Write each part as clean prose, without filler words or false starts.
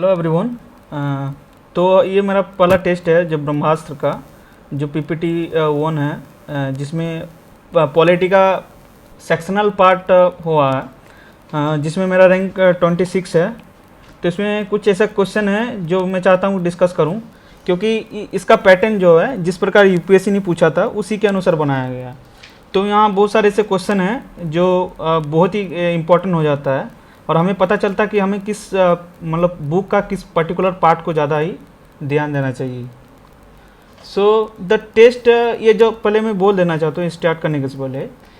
Hello everyone. तो ये मेरा पहला टेस्ट है जो ब्रह्मास्त्र का, जो पीपीटी 1 है, जिसमें पॉलिटी का सेक्शनल पार्ट हुआ है, जिसमें मेरा रैंक 26 है। तो इसमें कुछ ऐसा क्वेश्चन है जो मैं चाहता हूँ डिस्कस करूँ, क्योंकि इसका पैटर्न जो है जिस प्रकार यूपीएससी ने पूछा था उसी के अनुसार बनाया गया। तो यहाँ बहुत सारे ऐसे क्वेश्चन हैं जो बहुत ही इम्पोर्टेंट हो जाता है, और हमें पता चलता कि हमें किस मतलब बुक का किस पर्टिकुलर पार्ट को ज़्यादा ही ध्यान देना चाहिए। सो द टेस्ट, ये जो पहले मैं बोल देना चाहता हूँ स्टार्ट करने के से पहले,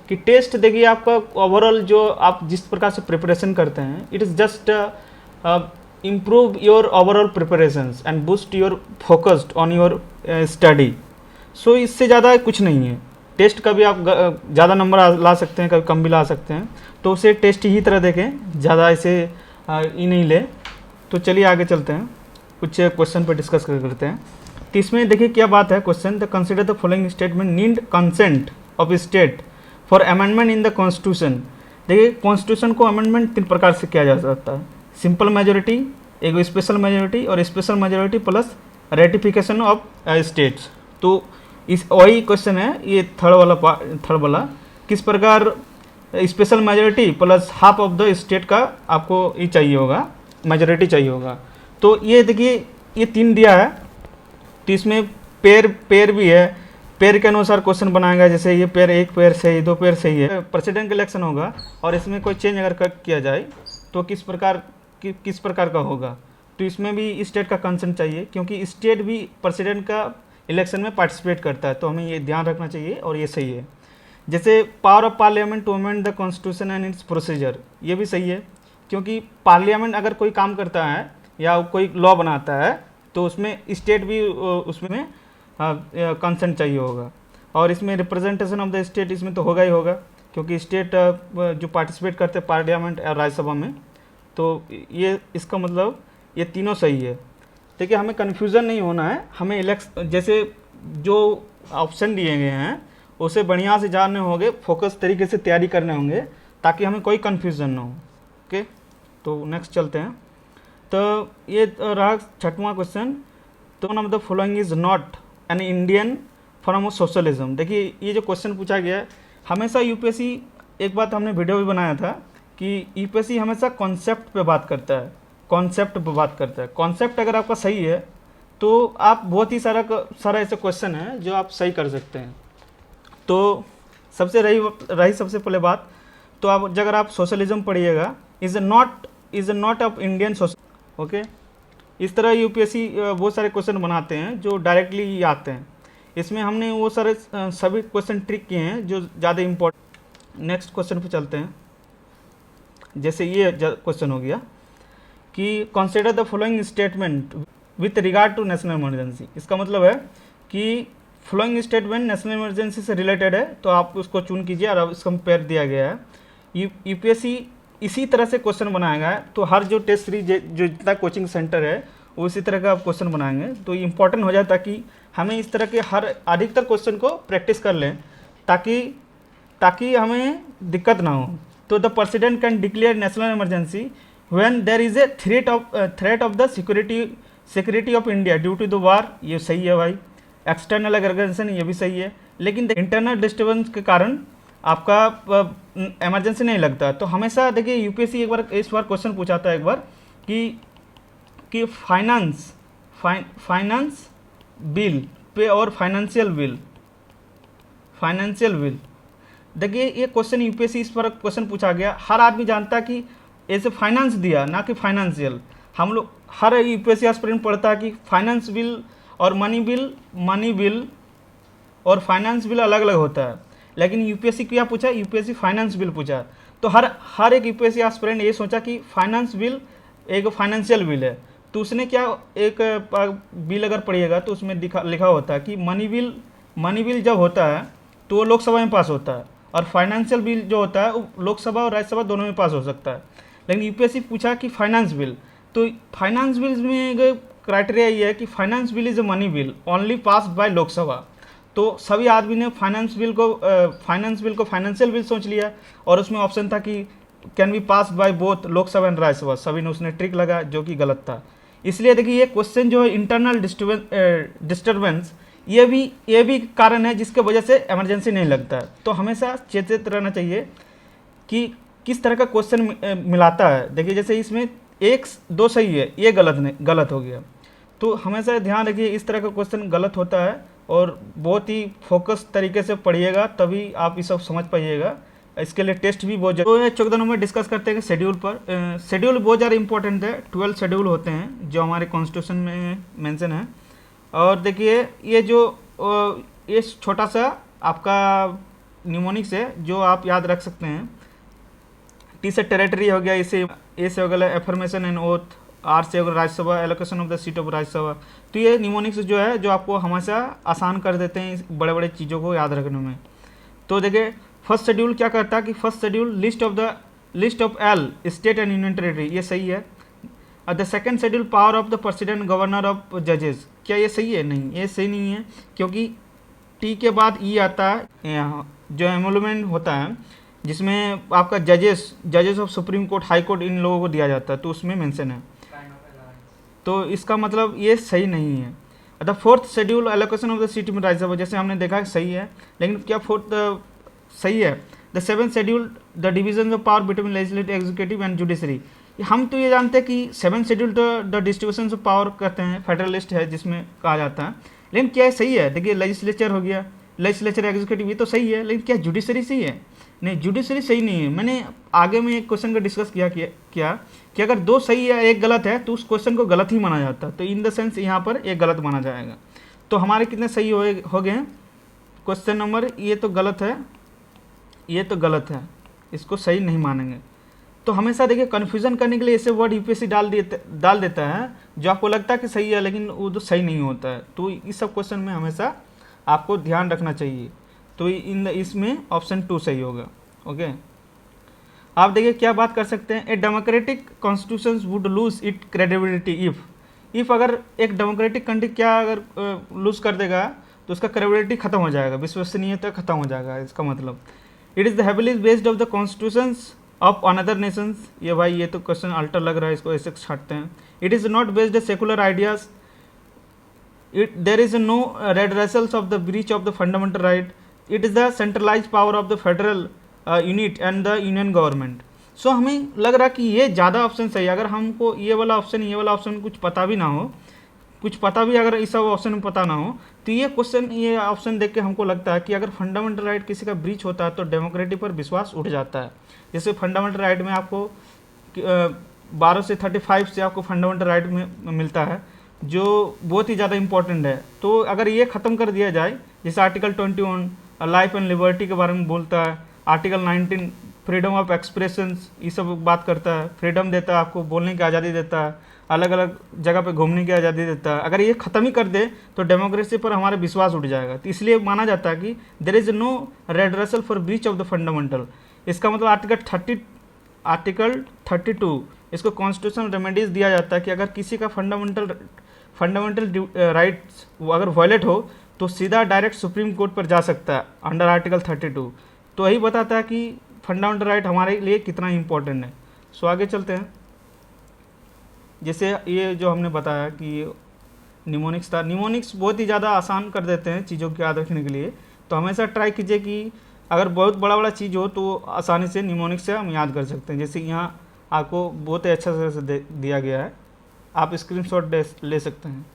कि टेस्ट देखिए आपका ओवरऑल जो आप जिस प्रकार से प्रिपरेशन करते हैं, it is just improve your overall preparations and boost your focused on your study. So इससे ज़्यादा कुछ नहीं है। टेस्ट का भी आप ज़्यादा नंबर ला सकते हैं, कभी कम भी ला सकते हैं, तो उसे टेस्ट ही तरह देखें, ज़्यादा ऐसे ही नहीं ले। तो चलिए आगे चलते हैं, कुछ क्वेश्चन पर डिस्कस करते हैं। तो इसमें देखिए क्या बात है question, the consider the following statement need consent of state for amendment in the constitution. देखिए कॉन्स्टिट्यूशन को अमेंडमेंट 3 प्रकार से किया जा सकता है, सिंपल मेजोरिटी, एक स्पेशल मेजोरिटी और special majority plus ratification of states. तो इस वही क्वेश्चन है ये थर्ड वाला, किस प्रकार special majority plus half of the state का आपको ये चाहिए होगा, मेजोरिटी चाहिए होगा। तो ये देखिए ये 3 दिया है, तो इसमें पेयर भी है, पेयर के अनुसार क्वेश्चन बनाएगा। जैसे ये पेयर 1 पेयर सही, 2 पेयर सही है, प्रेसिडेंट का इलेक्शन होगा और इसमें कोई चेंज अगर किया जाए तो किस प्रकार का होगा। तो इसमें भी स्टेट का कंसेंट चाहिए, क्योंकि स्टेट भी प्रेसिडेंट का इलेक्शन में पार्टिसिपेट करता है, तो हमें ये ध्यान रखना चाहिए और ये सही है। जैसे power of parliament to amend the constitution and its procedure, ये भी सही है, क्योंकि पार्लियामेंट अगर कोई काम करता है या कोई लॉ बनाता है तो उसमें स्टेट भी उसमें कंसेंट चाहिए होगा। और इसमें रिप्रेजेंटेशन ऑफ द स्टेट इसमें तो होगा ही होगा, क्योंकि स्टेट जो पार्टिसिपेट करते हैं पार्लियामेंट और राज्यसभा में, तो ये इसका मतलब ये तीनों सही है। देखिए हमें कन्फ्यूज़न नहीं होना है, हमें इलेक्शन जैसे जो ऑप्शन दिए गए हैं उसे बढ़िया से जानने होंगे, फोकस तरीके से तैयारी करने होंगे, ताकि हमें कोई कन्फ्यूज़न ना हो। ओके, तो नेक्स्ट चलते हैं। तो ये रहा 6वां क्वेश्चन, तो one of the following is not an Indian form of socialism. देखिए ये जो क्वेश्चन पूछा गया है, हमेशा यूपीएससी, एक बात हमने वीडियो भी बनाया था कि यूपीएससी हमेशा कॉन्सेप्ट पे बात करता है, कॉन्सेप्ट अगर आपका सही है तो आप बहुत ही सारा ऐसे क्वेश्चन है जो आप सही कर सकते हैं। तो सबसे रही सबसे पहले बात, तो आप अगर आप सोशलिज्म पढ़िएगा, is not of Indian social. Okay, इस तरह यूपीएससी बहुत सारे क्वेश्चन बनाते हैं जो डायरेक्टली आते हैं। इसमें हमने वो सारे सभी क्वेश्चन ट्रिक किए हैं जो ज़्यादा इम्पोर्टेंट। नेक्स्ट क्वेश्चन पे चलते हैं। जैसे ये क्वेश्चन हो गया कि consider the following statement with regard to national emergency. इसका मतलब है कि फॉलोइंग स्टेटमेंट नेशनल इमरजेंसी से रिलेटेड है, तो आप उसको चून कीजिए। और अब इसका पेयर दिया गया है, यूपीएससी इसी तरह से क्वेश्चन बनाएगा। तो हर जो टेस्ट सीरीज जो जितना कोचिंग सेंटर है वो इसी तरह का आप क्वेश्चन बनाएंगे, तो इम्पॉर्टेंट हो जाए, ताकि हमें इस तरह के हर अधिकतर क्वेश्चन को प्रैक्टिस कर लें, ताकि हमें दिक्कत ना हो। तो the president can declare national emergency when there is a threat of the security of India due to the war, ये सही है भाई। एक्सटर्नल एग्रेशन, ये भी सही है, लेकिन इंटरनल डिस्टर्बेंस के कारण आपका इमरजेंसी नहीं लगता। तो हमेशा देखिए यूपीएससी इस बार क्वेश्चन पूछा था एक बार कि फाइनेंस बिल पे और फाइनेंशियल बिल। देखिए ये क्वेश्चन यूपीएससी इस पर क्वेश्चन पूछा गया, हर आदमी जानता है कि ऐसे फाइनेंस दिया ना कि फाइनेंशियल। हम लोग हर यूपीएससी एस्पिरेंट पढ़ता है कि फाइनेंस बिल और मनी बिल और फाइनेंस बिल अलग अलग होता है, लेकिन यूपीएससी क्या पूछा, यूपीएससी फाइनेंस बिल पूछा। तो हर एक यूपीएससी एस्पिरेंट ये सोचा कि फाइनेंस बिल एक फाइनेंशियल बिल है, तो उसने क्या एक बिल अगर पढ़िएगा तो उसमें लिखा होता है कि मनी बिल जब होता है तो वो लोकसभा में पास होता है, और फाइनेंशियल बिल जो होता है वो लोकसभा और राज्यसभा दोनों में पास हो सकता है। लेकिन यूपीएससी पूछा कि फाइनेंस बिल, तो फाइनेंस बिल में क्राइटेरिया ये है कि finance bill is a money bill only pass by Lok Sabha. तो सभी आदमी ने फाइनेंस बिल को फाइनेंशियल बिल सोच लिया, और उसमें ऑप्शन था कि can be pass by both Lok Sabha and Rajya Sabha, सभी ने उसने ट्रिक लगा जो कि गलत था। इसलिए देखिए ये क्वेश्चन जो है इंटरनल डिस्टर्बेंस ये भी कारण है जिसके वजह से इमरजेंसी नहीं लगता है। तो हमेशा चेतित रहना चाहिए कि किस तरह का क्वेश्चन मिलाता है। देखिए जैसे इसमें 1 2 सही है, ये गलत हो गया। तो हमेशा ध्यान रखिए इस तरह का क्वेश्चन गलत होता है और बहुत ही फोकस तरीके से पढ़िएगा, तभी आप ये सब समझ पाइएगा। इसके लिए टेस्ट भी बहुत जरूरी है। 14 नंबर डिस्कस करते हैं शेड्यूल पर। शेड्यूल बहुत ज़्यादा इंपॉर्टेंट है। 12 शेड्यूल होते हैं जो हमारे कॉन्स्टिट्यूशन में मेंशन है। और देखिए ये जो ये छोटा सा आपका निमोनिक्स है जो आप याद रख सकते हैं। टी से टेरिटरी हो गया, इसे ए से हो गया एफर्मेशन एंड ओथ, आर से हो गया Rajya Sabha, allocation of the seat of Rajya Sabha. तो ये निमोनिक्स जो है जो आपको हमेशा आसान कर देते हैं बड़े बड़े चीज़ों को याद रखने में। तो देखिए फर्स्ट शेड्यूल क्या करता है कि first schedule list of L state and union territory, ये सही है। The second schedule power of the president governor of जजेस, क्या ये सही है? नहीं, ये सही नहीं है, क्योंकि टी के बाद ई आता है यहाँ जो एमोलमेंट होता है जिसमें आपका जजेस of supreme court, high court, इन लोगों को दिया जाता है, तो उसमें मेंशन है। तो इसका मतलब ये सही नहीं है। The fourth schedule allocation of the seat में राज्यसभा, जैसे हमने देखा सही है, लेकिन क्या फोर्थ सही है? The seventh schedule the division of power between legislative, executive and judiciary. हम तो ये जानते हैं कि सेवेंथ शेड्यूल तो द डिस्ट्रीब्यूशन ऑफ पावर कहते हैं, फेडरलिस्ट है जिसमें कहा जाता है, लेकिन क्या सही है? देखिए लेजिस्लेचर हो गया, लेजिस्लेचर, एग्जीक्यूटिव, ये तो सही है, लेकिन क्या जुडिशरी सही है? नहीं, जुडिशरी सही नहीं है। मैंने आगे में एक क्वेश्चन का डिस्कस किया कि अगर 2 सही है 1 गलत है तो उस क्वेश्चन को गलत ही माना जाता है। तो इन द सेंस यहाँ पर एक गलत माना जाएगा। तो हमारे कितने सही हो गए? क्वेश्चन नंबर, ये तो गलत है, ये तो गलत है, इसको सही नहीं मानेंगे। तो हमेशा देखिए कन्फ्यूजन करने के लिए ऐसे वर्ड यूपीएससी डाल देता है जो आपको लगता है कि सही है लेकिन वो तो सही नहीं होता है। तो इस सब क्वेश्चन में हमेशा आपको ध्यान रखना चाहिए। तो इसमें ऑप्शन 2 सही होगा। ओके, आप देखिए क्या बात कर सकते हैं। A democratic constitution would lose it credibility if अगर एक डेमोक्रेटिक कंट्री क्या अगर लूज कर देगा तो उसका क्रेडिबिलिटी खत्म हो जाएगा, विश्वसनीयता खत्म हो जाएगा। इसका मतलब it is the heavily based of the constitutions of another Nations. ये भाई ये तो क्वेश्चन अल्टर लग रहा है, इसको ऐसे छाटते हैं। It is not based secular ideas, there is no redressals of the breach of the fundamental right, it is the centralise power of the federal unit and the union government. So हमें लग रहा कि ये ज़्यादा option सही है। अगर हमको ये वाला ऑप्शन कुछ पता भी ना हो, अगर इस सब ऑप्शन में पता ना हो, तो ये ऑप्शन देख के हमको लगता है कि अगर फंडामेंटल राइट किसी का ब्रीच होता है तो डेमोक्रेसी पर विश्वास उठ जाता है। जैसे फंडामेंटल राइट में आपको 12 से 35 से आपको फंडामेंटल राइट में मिलता है जो बहुत ही ज़्यादा इंपॉर्टेंट है। तो अगर ये ख़त्म कर दिया जाए, जैसे आर्टिकल 21 लाइफ एंड लिबर्टी के बारे में बोलता है, आर्टिकल 19 फ्रीडम ऑफ एक्सप्रेशन ये सब बात करता है, फ्रीडम देता है, आपको बोलने की आज़ादी देता है, अलग अलग जगह पे घूमने की आज़ादी देता है। अगर ये ख़त्म ही कर दे तो डेमोक्रेसी पर हमारा विश्वास उठ जाएगा। तो इसलिए माना जाता है कि there is no redressal for breach of the fundamental. इसका मतलब आर्टिकल 32 इसको कॉन्स्टिट्यूशनल रेमेडीज दिया जाता है कि अगर किसी का फंडामेंटल राइट्स अगर वायलेट हो तो सीधा डायरेक्ट सुप्रीम कोर्ट पर जा सकता है अंडर आर्टिकल 32। तो यही बताता है कि फंडामेंटल राइट हमारे लिए कितना इंपॉर्टेंट है। सो आगे चलते हैं। जैसे ये जो हमने बताया कि निमोनिक्स था, निमोनिक्स बहुत ही ज़्यादा आसान कर देते हैं चीज़ों को याद रखने के लिए। तो हमेशा ट्राई कीजिए कि अगर बहुत बड़ा चीज़ हो तो आसानी से निमोनिक्स से हम याद कर सकते हैं। जैसे यहाँ आपको बहुत ही अच्छा से दिया गया है, आप स्क्रीनशॉट ले सकते हैं।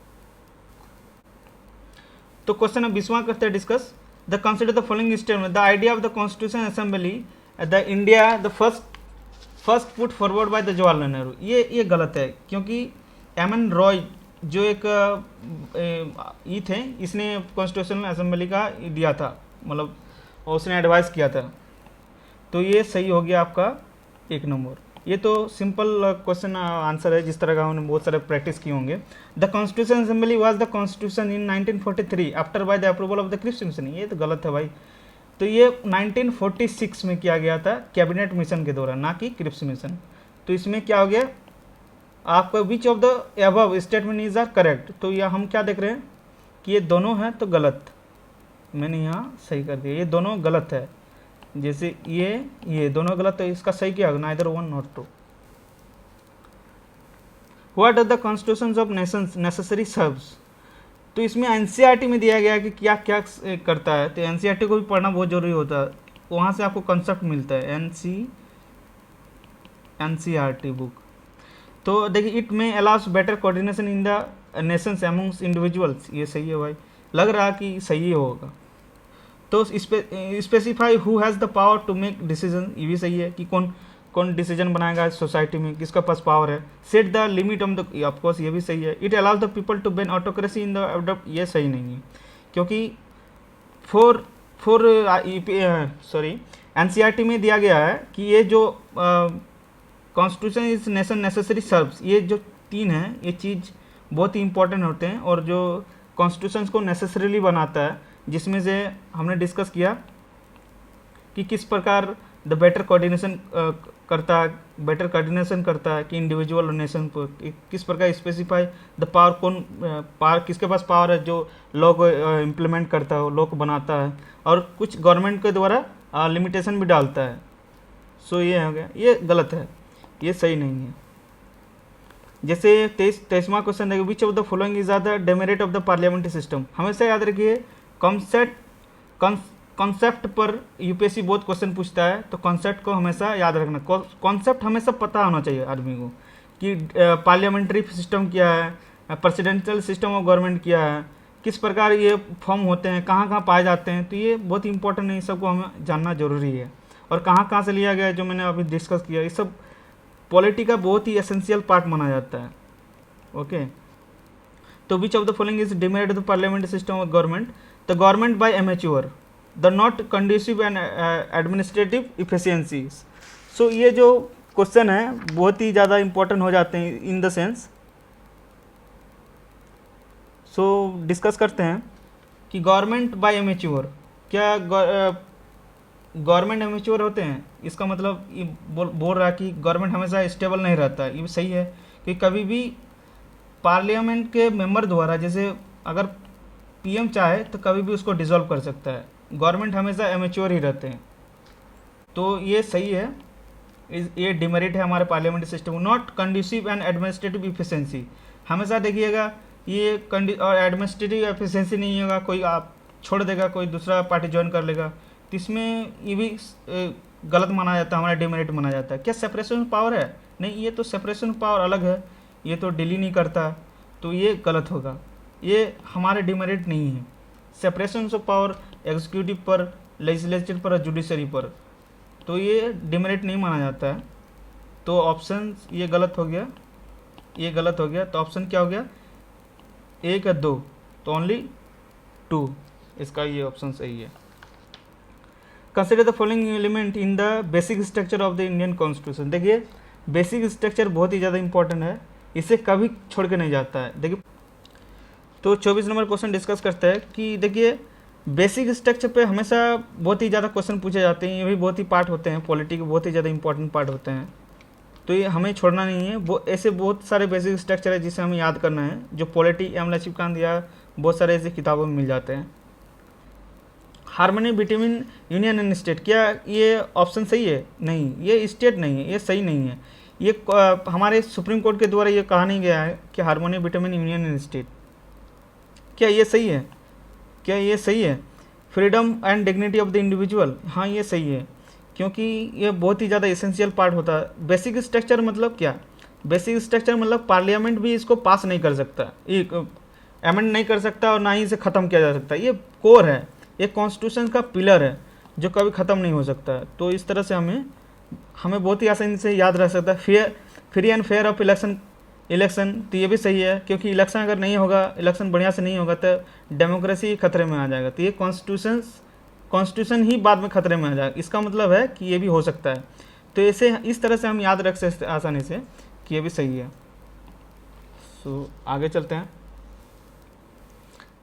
तो क्वेश्चन अब 20वां करते हैं discuss. The consider the following statement, the idea of the constitution assembly the India the first put forward by the Jawaharlal Nehru. ये गलत है, क्योंकि एमएन रॉय जो एक ये थे, इसने कॉन्स्टिट्यूशन असेंबली का दिया था, मतलब उसने एडवाइस किया था। तो ये सही हो गया आपका 1 नंबर। ये तो सिंपल क्वेश्चन आंसर है, जिस तरह का हमने बहुत सारे प्रैक्टिस किए होंगे। The constitution assembly was the constitution in 1943 after by the approval of the Cripps mission. ये तो गलत है भाई। तो ये 1946 में किया गया था कैबिनेट मिशन के दौरान, ना कि क्रिप्स मिशन। तो इसमें क्या हो गया आपका which of the above statement is are correct. तो यह हम क्या देख रहे हैं कि ये दोनों हैं तो गलत, मैंने यहाँ सही कर दिया, ये दोनों गलत है। जैसे ये दोनों गलत है, इसका सही क्या होगा, neither 1 not 2। What are the constitutions of nations necessary serves. तो इसमें एनसीईआरटी में दिया गया है कि क्या क्या करता है, तो एनसीईआरटी को भी पढ़ना बहुत जरूरी होता है, वहाँ से आपको कंसेप्ट मिलता है एनसीईआरटी बुक। तो देखिए, इट में allow us better coordination in the Nations amongst individuals, ये सही है भाई, लग रहा कि सही होगा। तो specify who has the power to make decision, ये भी सही है कि कौन कौन डिसीजन बनाएगा सोसाइटी में, किसका पास पावर है। Set the limit of the, of course ये भी सही है। It allows the people to ban autocracy in the adopt, ये सही नहीं है, क्योंकि एनसीईआरटी में दिया गया है कि ये जो constitution is nation necessary serves, ये जो तीन हैं ये चीज़ बहुत ही इंपॉर्टेंट होते हैं और जो कॉन्स्टिट्यूशन को नेसेसरीली बनाता है, जिसमें से हमने डिस्कस किया कि किस प्रकार द बेटर कोऑर्डिनेशन करता है कि इंडिविजुअल और नेशन पर किस प्रकार स्पेसिफाई द पावर, कौन पावर, किसके पास पावर है जो लॉ को इम्प्लीमेंट करता है, लॉ को बनाता है, और कुछ गवर्नमेंट के द्वारा लिमिटेशन भी डालता है। सो ये हो गया, ये गलत है, ये सही नहीं है। जैसे 23वां क्वेश्चन देखिए, which of the following is are the demerit of the parliamentary system. हमेशा याद रखिए, कॉन्सेप्ट पर यूपीएससी बहुत क्वेश्चन पूछता है, तो कॉन्सेप्ट को हमेशा याद रखना। कॉन्सेप्ट हमेशा पता होना चाहिए आदमी को कि पार्लियामेंट्री सिस्टम क्या है, प्रेसिडेंशियल सिस्टम ऑफ गवर्नमेंट क्या है, किस प्रकार ये फॉर्म होते हैं, कहाँ कहाँ पाए जाते हैं। तो ये बहुत इंपॉर्टेंट है, ये सबको हमें जानना जरूरी है। और कहाँ से लिया गया है, जो मैंने अभी डिस्कस किया, ये सब पॉलिटी का बहुत ही एसेंशियल पार्ट माना जाता है। ओके, तो which of the following is demerit the parliamentary system of government, the government by amateur, the not conducive and administrative efficiencies. So ये जो क्वेश्चन है बहुत ही ज़्यादा इंपॉर्टेंट हो जाते हैं in the sense. So discuss करते हैं कि गवर्नमेंट बाय एमेच्योर, क्या गवर्नमेंट एमेच्योर होते हैं, इसका मतलब ये बोल रहा है कि गवर्नमेंट हमेशा स्टेबल नहीं रहता है। ये भी सही है कि कभी भी पार्लियामेंट के मेंबर द्वारा, जैसे अगर पीएम चाहे तो कभी भी उसको डिसॉल्व कर सकता है, गवर्नमेंट हमेशा एमेच्योर ही रहते हैं। तो ये सही है, ये डिमेरिट है हमारे parliamentary system. Not conducive and administrative efficiency, हमेशा देखिएगा ये और एडमिनिस्ट्रेटिव एफिशिएंसी नहीं होगा, कोई आप छोड़ देगा, कोई दूसरा पार्टी ज्वाइन कर लेगा, तो इसमें ये भी गलत माना जाता है, हमारा डिमेरिट माना जाता है। क्या सेपरेशन ऑफ पावर है? नहीं, ये तो सेपरेशन ऑफ पावर अलग है, ये तो डील ही नहीं करता, तो ये गलत होगा, ये हमारे डिमेरिट नहीं है। सेपरेशन ऑफ पावर एग्जीक्यूटिव पर, लेजिस्लेचर पर और जुडिशरी पर, तो ये डिमेरिट नहीं माना जाता है। तो ऑप्शन ये गलत हो गया, ये गलत हो गया। तो ऑप्शन क्या हो गया, 1 या 2, तो ओनली 2, इसका ये ऑप्शन सही है। Consider the following element in the basic structure of the Indian constitution. देखिए, बेसिक स्ट्रक्चर बहुत ही ज़्यादा इंपॉर्टेंट है, इसे कभी छोड़ के नहीं जाता है। देखिए, तो 24 नंबर क्वेश्चन डिस्कस करते हैं कि देखिए, बेसिक स्ट्रक्चर पे हमेशा बहुत ही ज़्यादा क्वेश्चन पूछे जाते हैं, ये भी बहुत ही पार्ट होते हैं, पॉलिटी के बहुत ही ज़्यादा इंपॉर्टेंट पार्ट होते हैं, तो ये हमें छोड़ना नहीं है। वो ऐसे बहुत सारे बेसिक स्ट्रक्चर है जिसे हमें याद करना है, जो पॉलिटी एम लक्ष्मीकांत या बहुत सारे ऐसे किताबों में मिल जाते हैं। Harmony between union and state, क्या ये ऑप्शन सही है? नहीं, ये स्टेट नहीं है, ये सही नहीं है। ये हमारे सुप्रीम कोर्ट के द्वारा ये कहा नहीं गया है कि harmony between union and state. क्या ये सही है? क्या ये सही है? Freedom and dignity of the individual, हाँ ये सही है, क्योंकि ये बहुत ही ज़्यादा एसेंशियल पार्ट होता है। बेसिक स्ट्रक्चर मतलब क्या? बेसिक स्ट्रक्चर मतलब पार्लियामेंट भी इसको पास नहीं कर सकता, अमेंड नहीं कर सकता और ना ही इसे ख़त्म किया जा सकता। ये कोर है, ये कॉन्स्टिट्यूशन का पिलर है जो कभी ख़त्म नहीं हो सकता। तो इस तरह से हमें बहुत ही आसानी से याद रह सकता है। Free and fair of election, तो ये भी सही है, क्योंकि इलेक्शन अगर नहीं होगा, इलेक्शन बढ़िया से नहीं होगा तो डेमोक्रेसी खतरे में आ जाएगा। तो ये कॉन्स्टिट्यूशन ही बाद में खतरे में आ जाएगा, इसका मतलब है कि ये भी हो सकता है। तो इसे इस तरह से हम याद रख सकते आसानी से कि ये भी सही है। सो आगे चलते हैं।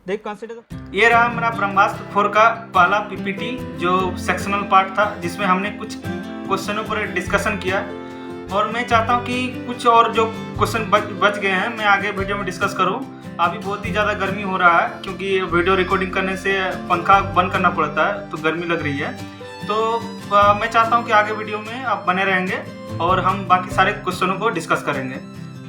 देख, कंसिडर, ये रहा मेरा ब्रह्मास्त्र 4 का पहला पीपीटी जो सेक्शनल पार्ट था, जिसमें हमने कुछ क्वेश्चनों पर डिस्कशन किया, और मैं चाहता हूँ कि कुछ और जो क्वेश्चन बच गए हैं मैं आगे वीडियो में डिस्कस करूँ। अभी बहुत ही ज़्यादा गर्मी हो रहा है, क्योंकि वीडियो रिकॉर्डिंग करने से पंखा बंद करना पड़ता है, तो गर्मी लग रही है। तो मैं चाहता हूँ कि आगे वीडियो में आप बने रहेंगे और हम बाकी सारे क्वेश्चनों को डिस्कस करेंगे।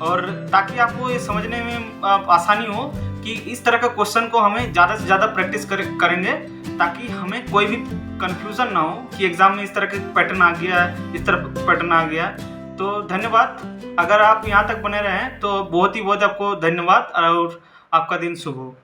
और ताकि आपको ये समझने में आसानी हो कि इस तरह का क्वेश्चन को हमें ज़्यादा से ज़्यादा प्रैक्टिस करेंगे, ताकि हमें कोई भी कन्फ्यूज़न ना हो कि एग्ज़ाम में इस तरह के पैटर्न आ गया है, इस तरह पैटर्न आ गया है। तो धन्यवाद, अगर आप यहाँ तक बने रहें तो बहुत ही बहुत आपको धन्यवाद और आपका दिन शुभ हो।